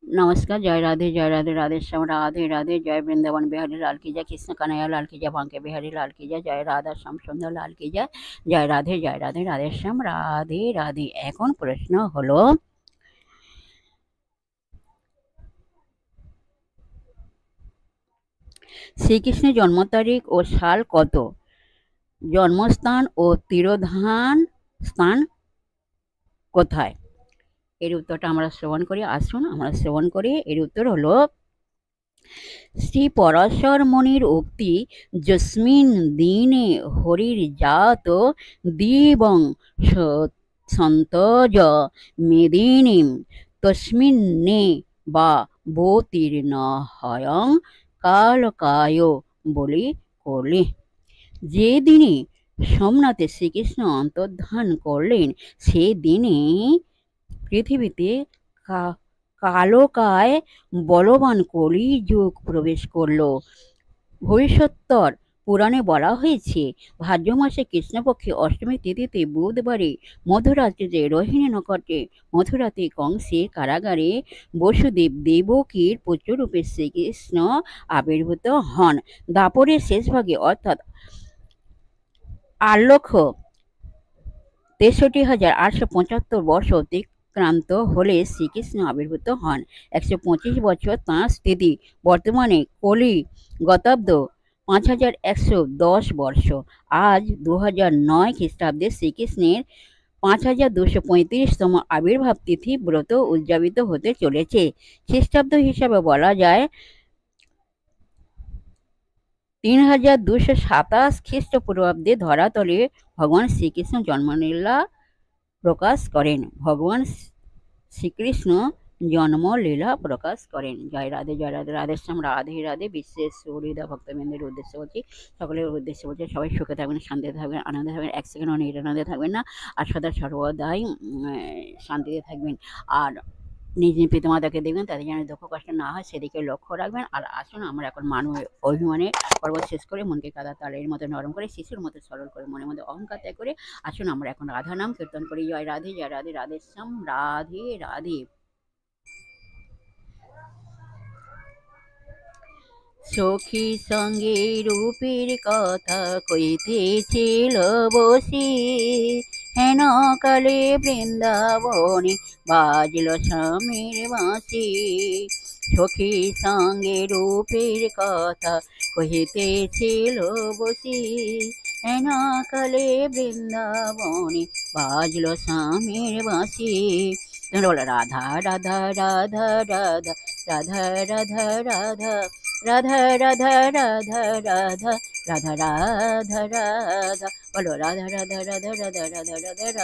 नमस्कार, जय राधे राधे श्याम राधे राधे, जय वृंदावन बिहारी लाल की जय, कृष्ण कन्हैया लाल की जय, बांके बिहारी लाल की जय, जय राधा श्याम सुंदर लाल की जय, जय राधे राधे श्याम राधे राधे। এখন প্রশ্ন হলো, শ্রীকৃষ্ণের জন্ম তারিখ ও সাল কত? জন্মস্থান ও তিরোধান স্থান কোথায়? এর উত্তরটা আমরা শ্রবণ করি। আসুন আমরা শ্রবণ করি। এর উত্তর হলো, শ্রী পরাশর মুনির উক্তি, যস্মিন দিনে হরির জাত দিবং সন্তজ মেদিনীম তস্মিন্নে বা বতীর্ণ হয়ং কালকায় বলি করলে। যে দিনে সোমনাথে শ্রীকৃষ্ণ অন্তর্ধান করলেন, সে দিনে পৃথিবীতে কালকায় বলবান কলিযুগ প্রবেশ করল। ভবিষ্যোত্তর পুরাণে বলা হয়েছে, ভাদ্র মাসে কৃষ্ণপক্ষে অষ্টমী তিথিতে বুধবারে মধ্যরাত্রিতে রোহিণী নক্ষত্রে মথুরাতে কংসের কারাগারে বসুদেব দেবকীর পুত্ররূপে শ্রীকৃষ্ণ আবির্ভূত হন। দাপরের শেষ ভাগে অর্থাৎ 8,63,875 বর্ষ অতিক্রান্ত হলে শ্রীকৃষ্ণ আবির্ভূত হন। 125 বছর তাঁর স্থিতি। বর্তমানে কলি গতাব্দ 5,110 বর্ষ। আজ 2009 খ্রিস্টাব্দে শ্রীকৃষ্ণের 5,235তম আবির্ভাব তিথি ব্রত উদযাপিত হতে চলেছে। খ্রিস্টাব্দ হিসাবে বলা যায় 3,227 খ্রিস্টপূর্বাব্দে ধরাতলে ভগবান শ্রীকৃষ্ণ জন্মলীলা প্রকাশ করেন। ভগবান শ্রীকৃষ্ণ জন্মলীলা প্রকাশ করেন। জয় রাধে রাধে শ্যাম রাধে রাধে। বিশেষ হৃদয় ভক্তবৃন্দের উদ্দেশ্যে বলছি, সকলের উদ্দেশ্যে বলছি, সবাই সুখে থাকবেন, শান্তিতে থাকবেন, আনন্দে থাকবেন, এক সেকেন্ডও নিরানন্দে থাকবেন না, আর সদা সর্বদাই শান্তিতে থাকবেন। আর নিজ নিজ পিতামাতাকে দেখবেন, তাদের যেন দুঃখ কষ্ট না হয় সেদিকে লক্ষ্য রাখবেন। আর আসুন আমরা এখন মানবের অভিমানে পর্ব শেষ করে মনকে কাদা তালের মতো নরম করে, শিশুর মতো সরল করে, মনের মধ্যে অহংকার ত্যাগ করে আসুন আমরা এখন রাধা নাম কীর্তন করি। জয় রাধে রাধে শ্যাম রাধে রাধে। সখী সঙ্গে রূপের কথা কইতেছিল বসি, হেন কালে বৃন্দাবনে বাজল স্বামীর বাঁশি। সখী সঙ্গে রূপের কথা কহিতেছিল বসি, হেন কালে বৃন্দাবনে বাজল স্বামীর বাঁশি। তোমরা বলো, রাধা রাধা রাধা রাধা রাধা রাধা রাধা রাধা রাধা রাধা রাধা রাধা রাধা রাধা। বলো, রাধা রাধা রাধা রাধা রাধা রাধা রাধা।